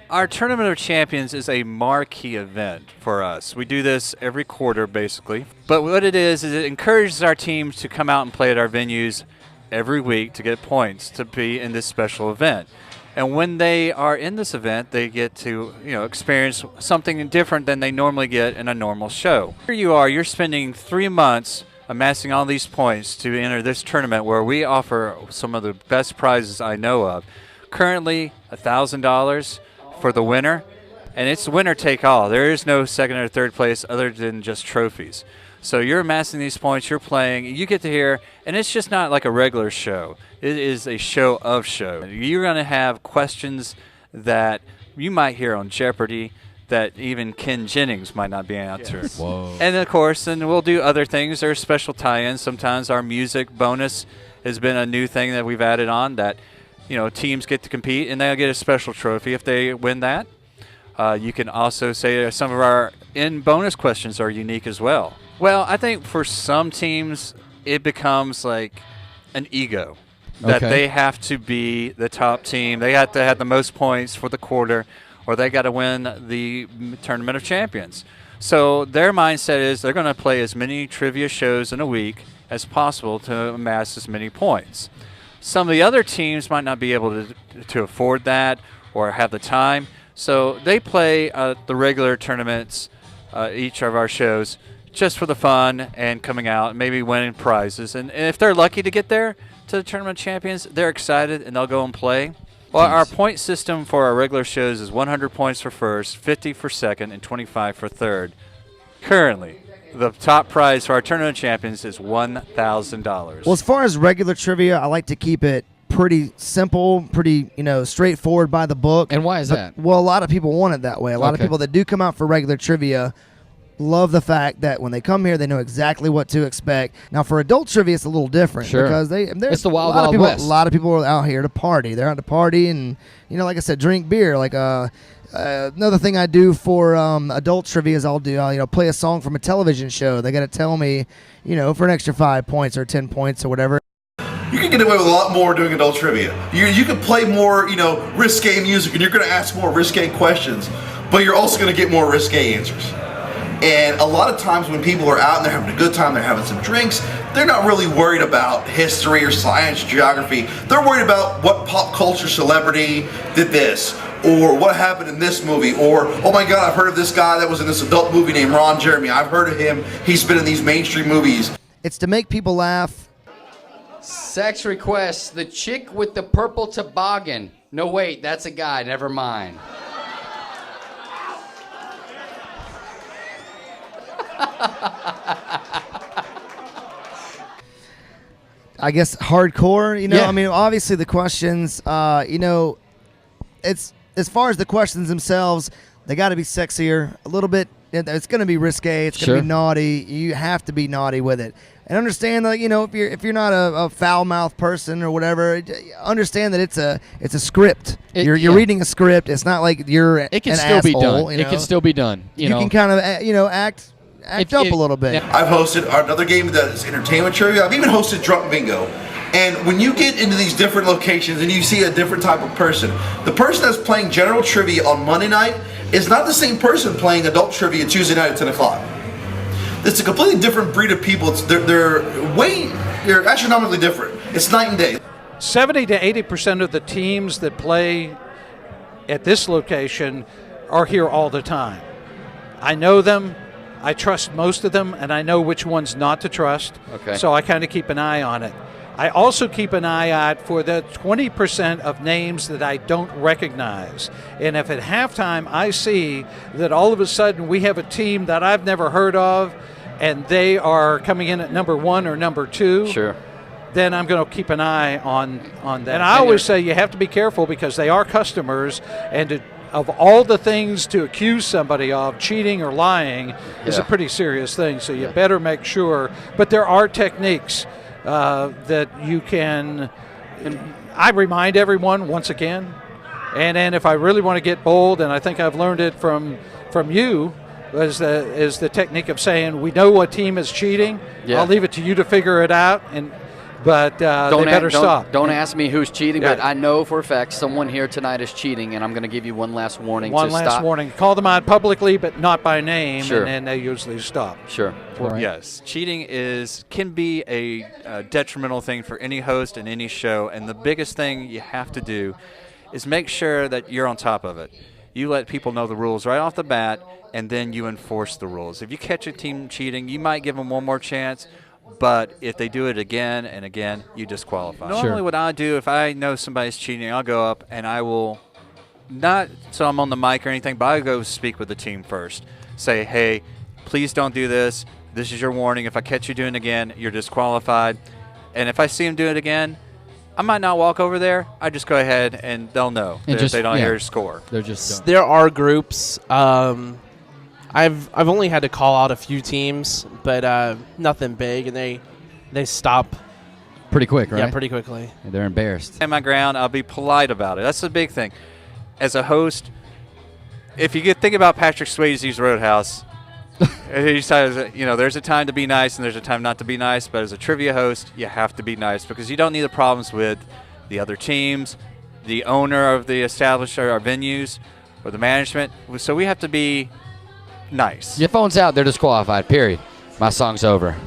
Our Tournament of Champions is a marquee event for us. We do this every quarter, basically. But what it is it encourages our teams to come out and play at our venues every week to get points to be in this special event. And when they are in this event, they get to, experience something different than they normally get in a normal show. Here you are, you're spending 3 months amassing all these points to enter this tournament where we offer some of the best prizes I know of. Currently, $1,000 for the winner, and it's winner take all. There is no second or third place other than just trophies. So you're amassing these points, you're playing, you get to hear, and it's just not like a regular show. It is a show of shows. You're going to have questions that you might hear on Jeopardy that even Ken Jennings might not be answering. Yes. Whoa. And of course, then we'll do other things. There's special tie-ins. Sometimes our music bonus has been a new thing that we've added on that teams get to compete, and they'll get a special trophy if they win that. You can also say some of our bonus questions are unique as well. Well, I think for some teams, it becomes like an ego that they have to be the top team. They have to have the most points for the quarter, or they got to win the Tournament of Champions. So their mindset is they're going to play as many trivia shows in a week as possible to amass as many points. Some of the other teams might not be able to afford that or have the time, so they play the regular tournaments, each of our shows, just for the fun and coming out and maybe winning prizes. And if they're lucky to get there to the Tournament of Champions, they're excited and they'll go and play. Well, our point system for our regular shows is 100 points for first, 50 for second, and 25 for third. Currently, the top prize for our Tournament of Champions is $1,000. Well, as far as regular trivia, I like to keep it pretty simple, pretty, straightforward by the book. And why is that? Well, a lot of people want it that way. A lot of people that do come out for regular trivia love the fact that when they come here, they know exactly what to expect. Now, for adult trivia, it's a little different because it's the wild, wild west. A lot of people are out here to party. They're out to party and, like I said, drink beer. Like another thing I do for adult trivia is I'll play a song from a television show. They got to tell me, for an extra 5 points or 10 points or whatever. You can get away with a lot more doing adult trivia. You can play more, risque music, and you're going to ask more risque questions, but you're also going to get more risque answers. And a lot of times when people are out and they're having a good time, they're having some drinks, they're not really worried about history or science, geography. They're worried about what pop culture celebrity did this, or what happened in this movie, or, oh my God, I've heard of this guy that was in this adult movie named Ron Jeremy. I've heard of him. He's been in these mainstream movies. It's to make people laugh. Sex requests, the chick with the purple toboggan. No, wait, that's a guy, never mind. I guess hardcore, I mean, obviously the questions, it's as far as the questions themselves, they got to be sexier a little bit. It's going to be risque. It's going to be naughty. You have to be naughty with it. And understand that, if you're not a foul-mouthed person or whatever, understand that it's a script. You're reading a script. It's not like you're It can an still be asshole, done. It can still be done. You can kind of, act up a little bit. I've hosted another game that is entertainment trivia. I've even hosted Drunk Bingo. And when you get into these different locations and you see a different type of person, the person that's playing general trivia on Monday night is not the same person playing adult trivia Tuesday night at 10 o'clock. It's a completely different breed of people. They're astronomically different. It's night and day. 70 to 80% of the teams that play at this location are here all the time. I know them. I trust most of them, and I know which ones not to trust. Okay. So I kind of keep an eye on it. I also keep an eye out for the 20% of names that I don't recognize. And if at halftime I see that all of a sudden we have a team that I've never heard of and they are coming in at number 1 or number 2, then I'm going to keep an eye on that. And I always say you have to be careful because they are customers, and of all the things to accuse somebody of, cheating or lying is a pretty serious thing. So you better make sure. But there are techniques that you can. I remind everyone once again, and if I really want to get bold, and I think I've learned it from you, is the technique of saying we know what team is cheating. I'll leave it to you to figure it out, but they better stop. Don't ask me who's cheating, Yeah. but I know for a fact someone here tonight is cheating, and I'm going to give you one last warning. One to last stop. warning. Call them out publicly, but not by name, Sure. and then they usually stop. Sure. All right. Yes, cheating can be a detrimental thing for any host and any show, and the biggest thing you have to do is make sure that you're on top of it. You let people know the rules right off the bat, and then you enforce the rules. If you catch a team cheating, you might give them one more chance, but if they do it again and again, you disqualify. Normally what I do, if I know somebody's cheating, I'll go up and I will, not so I'm on the mic or anything, but I go speak with the team first. Say, hey, please don't do this. This is your warning. If I catch you doing it again, you're disqualified. And if I see them do it again, I might not walk over there. I just go ahead and they'll know And if they don't hear a score. They're just done. There are groups. I've only had to call out a few teams, but nothing big, and they stop. Pretty quick, right? Yeah, pretty quickly. They're embarrassed. Stand my ground. I'll be polite about it. That's the big thing. As a host, if you think about Patrick Swayze's Roadhouse, he says, there's a time to be nice and there's a time not to be nice. But as a trivia host, you have to be nice because you don't need the problems with the other teams, the owner of the establishment, our venues, or the management. So we have to be nice. Your phone's out. They're disqualified. Period. My song's over.